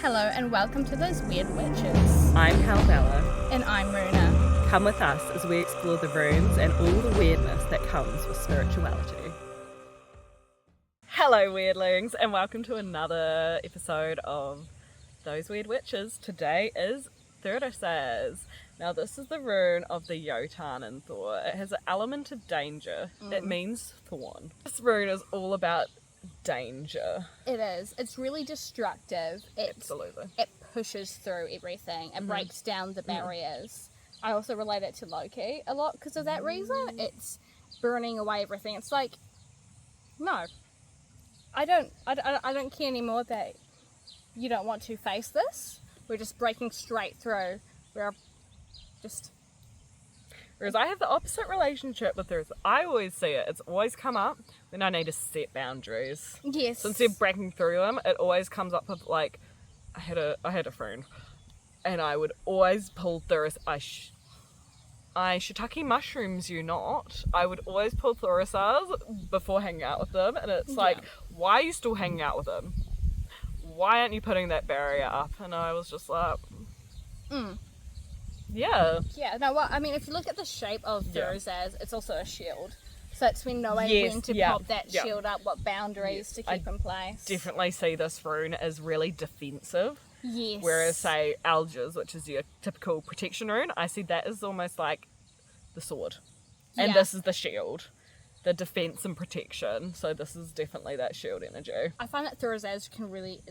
Hello and welcome to Those Weird Witches. I'm Helvella. And I'm Rúna. Come with us as we explore the runes and all the weirdness that comes with spirituality. Hello weirdlings and welcome to another episode of Those Weird Witches. Today is Thurisaz. Now this is the rune of the Jotun in Thor. It has an element of danger. It means thorn. This rune is all about danger. It is. It's really destructive. Absolutely. It pushes through everything. It breaks down the barriers. I also relate it to Loki a lot because of that reason. It's burning away everything. It's like, no, I don't care anymore that you don't want to face this. We're just breaking straight through. Whereas I have the opposite relationship with Thurisaz. I always see it. It's always come up when I need to set boundaries. Yes. So instead of breaking through them, it always comes up with like, I had a friend, and I would always pull Thurisaz. I shiitake mushrooms you not. I would always pull Thurisaz before hanging out with them, and it's like, why are you still hanging out with them? Why aren't you putting that barrier up? And I was just like, Yeah. Yeah, no, well, I mean, if you look at the shape of Thurisaz, it's also a shield. So it's when knowing when to pop that shield up, what boundaries to keep in place. Definitely see this rune as really defensive. Yes. Whereas, say, Alges, which is your typical protection rune, I see that as almost like the sword. And this is the shield. The defense and protection. So this is definitely that shield energy. I find that Thurisaz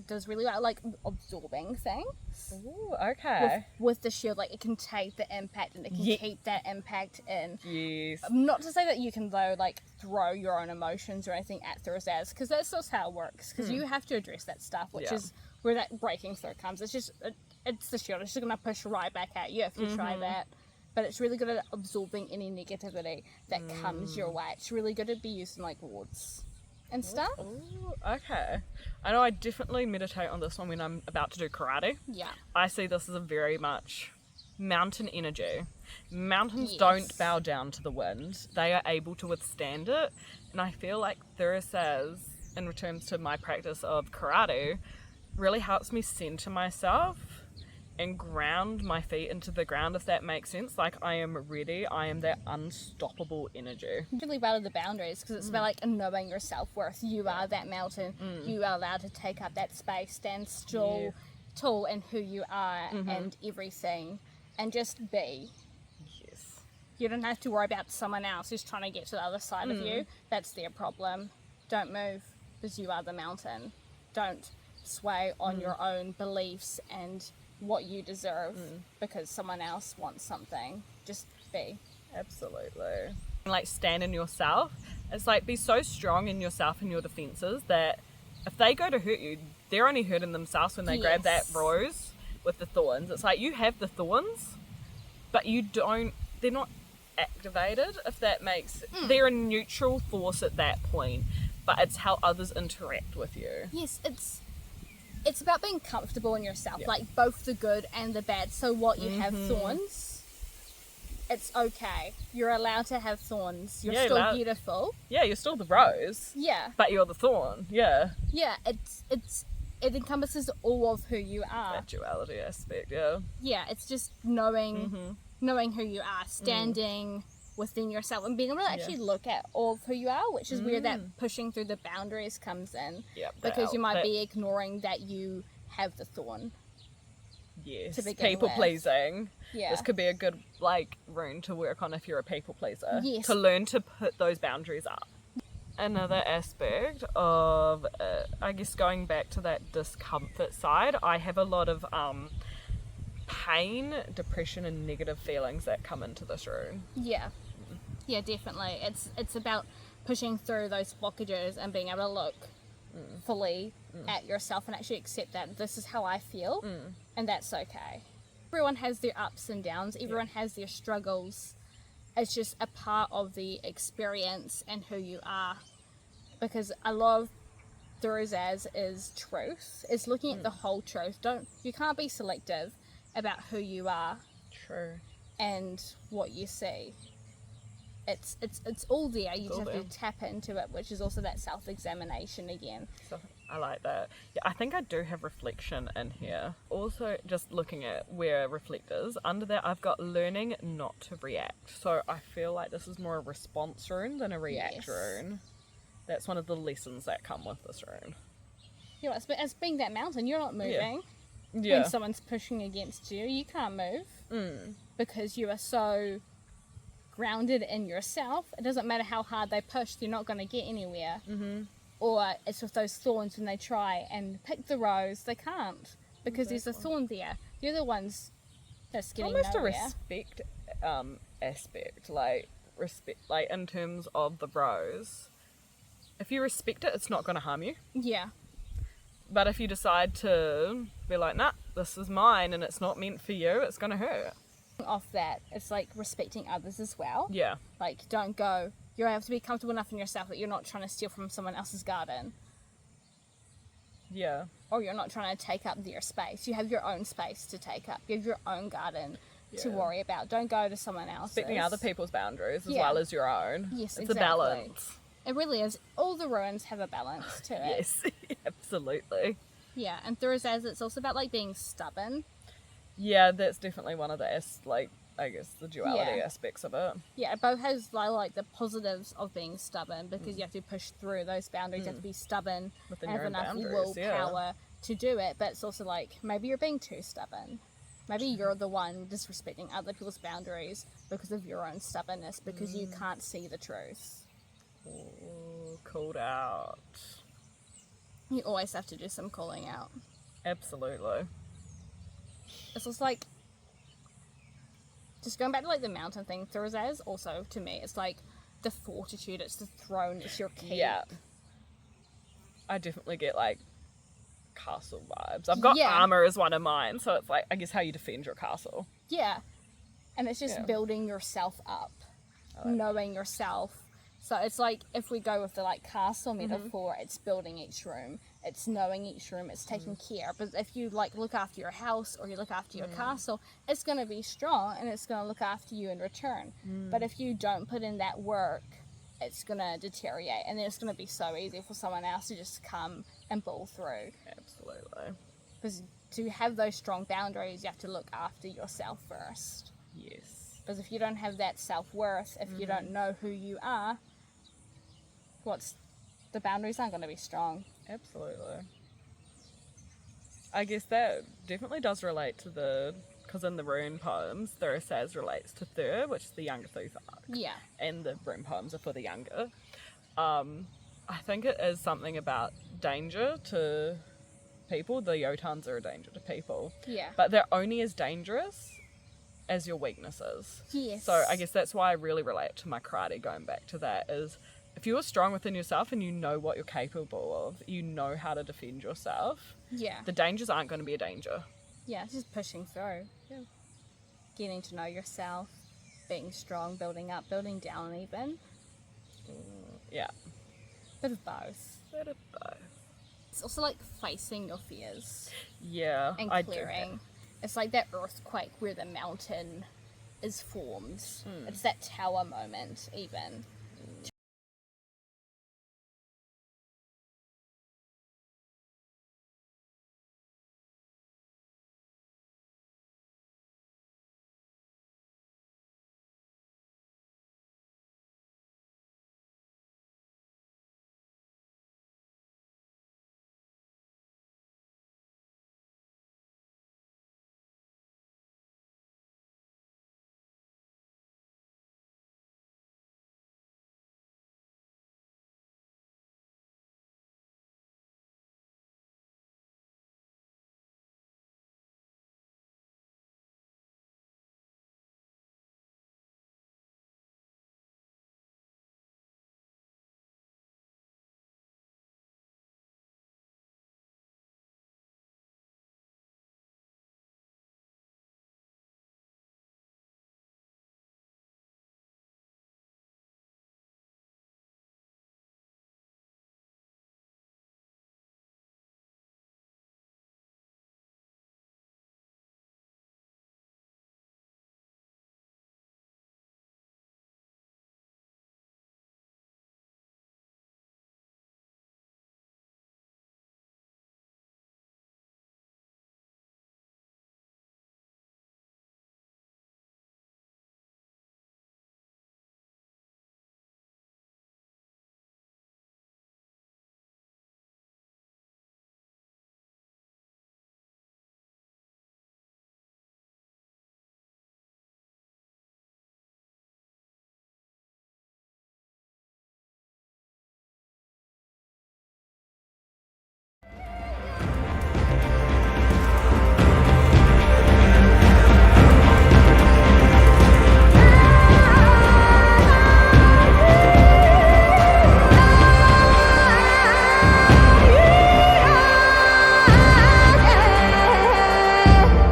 does really well, like absorbing things. Ooh, okay. With the shield, like it can take the impact and it can keep that impact in. Yes. Not to say that you can though like throw your own emotions or anything at Thurisaz, because that's just how it works. Because you have to address that stuff, which is where that breaking through comes. It's just it's the shield. It's just gonna push right back at you if you try that. But it's really good at absorbing any negativity that comes your way. It's really good at be used in like wards and stuff. Ooh, okay. I know I definitely meditate on this one when I'm about to do karate. Yeah. I see this as a very much mountain energy. Mountains don't bow down to the wind. They are able to withstand it. And I feel like Thurisaz, in terms to my practice of karate, really helps me center myself and ground my feet into the ground, if that makes sense. Like, I am ready. I am that unstoppable energy. Really well of the boundaries, because it's about like knowing your self-worth. You are that mountain. You are allowed to take up that space, stand still, tall in who you are and everything, and just be. Yes. You don't have to worry about someone else who's trying to get to the other side of you. That's their problem. Don't move, because you are the mountain. Don't sway on your own beliefs and what you deserve because someone else wants something. Just be. Absolutely. Like, stand in yourself. It's like, be so strong in yourself and your defenses that if they go to hurt you, they're only hurting themselves when they grab that rose with the thorns. It's like, you have the thorns, but they're not activated, if that makes they're a neutral force at that point, but it's how others interact with you. Yes, it's about being comfortable in yourself, like both the good and the bad. So what you have thorns, it's okay. You're allowed to have thorns. You're still beautiful. Yeah, you're still the rose. Yeah. But you're the thorn. Yeah. Yeah, it encompasses all of who you are. That duality aspect, yeah. Yeah, it's just knowing who you are, standing within yourself and being able to actually look at all of who you are, which is where that pushing through the boundaries comes in. Because you might be ignoring that you have the thorn. Yes. To begin People with. pleasing. Yeah. This could be a good rune to work on if you're a people pleaser. Yes. To learn to put those boundaries up. Another aspect of, I guess, going back to that discomfort side, I have a lot of pain, depression, and negative feelings that come into this rune. Yeah. Yeah, definitely. It's about pushing through those blockages and being able to look fully at yourself and actually accept that this is how I feel and that's okay. Everyone has their ups and downs. Everyone has their struggles. It's just a part of the experience and who you are. Because a lot of Thurisaz is truth. It's looking at the whole truth. You can't be selective about who you are. True. And what you see. It's all there. You just have to tap into it, which is also that self-examination again. So I like that. Yeah, I think I do have reflection in here. Also, just looking at where reflect is, under that I've got learning not to react. So I feel like this is more a response rune than a react rune. That's one of the lessons that come with this rune. Yeah, it's being that mountain. You're not moving. Yeah. When someone's pushing against you, you can't move. Because you are so grounded in yourself. It doesn't matter how hard they push, they're not going to get anywhere. Or it's with those thorns, when they try and pick the rose, they can't, because there's a thorn there. You're the ones that's getting almost nowhere. a respect aspect, like respect, like in terms of the rose. If you respect it, it's not going to harm you. Yeah. But if you decide to be like, nah, this is mine and it's not meant for you, it's going to hurt. Off that, it's like respecting others as well. Yeah. Like, don't go, you have to be comfortable enough in yourself that you're not trying to steal from someone else's garden. Yeah. Or you're not trying to take up their space. You have your own space to take up. You have your own garden to worry about. Don't go to someone else's. Respecting other people's boundaries as well as your own. Yes, it's a balance. It really is. All the ruins have a balance to it. Yes, absolutely. Yeah, and Thurisaz, it's also about like being stubborn. Yeah, that's definitely one of the I guess the duality aspects of it. Yeah, it both has like the positives of being stubborn, because you have to push through those boundaries. You have to be stubborn Within and your have own enough boundaries, willpower to do it. But it's also like, maybe you're being too stubborn. Maybe you're the one disrespecting other people's boundaries because of your own stubbornness, because you can't see the truth. Ooh, called out. You always have to do some calling out. Absolutely. It's just like, just going back to like the mountain thing, Thurisaz also, to me, it's like the fortitude, it's the throne, it's your keep. Yeah. I definitely get like castle vibes. I've got armor as one of mine, so it's like, I guess how you defend your castle. Yeah. And it's just building yourself up, knowing yourself. So it's like, if we go with the like castle metaphor, it's building each room, it's knowing each room, it's taking care. But if you like look after your house or you look after your castle, it's going to be strong and it's going to look after you in return. But if you don't put in that work, it's going to deteriorate, and then it's going to be so easy for someone else to just come and pull through. Absolutely. Because to have those strong boundaries, you have to look after yourself first. Yes. Because if you don't have that self-worth, if you don't know who you are, the boundaries aren't going to be strong. Absolutely. I guess that definitely does relate to because in the rune poems, Thurisaz relates to Thur, which is the younger Thurisaz. Yeah. And the rune poems are for the younger. I think it is something about danger to people. The Jotuns are a danger to people. Yeah. But they're only as dangerous as your weaknesses. Yes. So I guess that's why I really relate to my karate, going back to that, is if you're strong within yourself and you know what you're capable of, you know how to defend yourself, the dangers aren't going to be a danger. Yeah, it's just pushing through. Yeah. Getting to know yourself, being strong, building up, building down even. Yeah. Bit of both. Bit of both. It's also like facing your fears. Yeah, and clearing. It's like that earthquake where the mountain is formed. It's that tower moment even.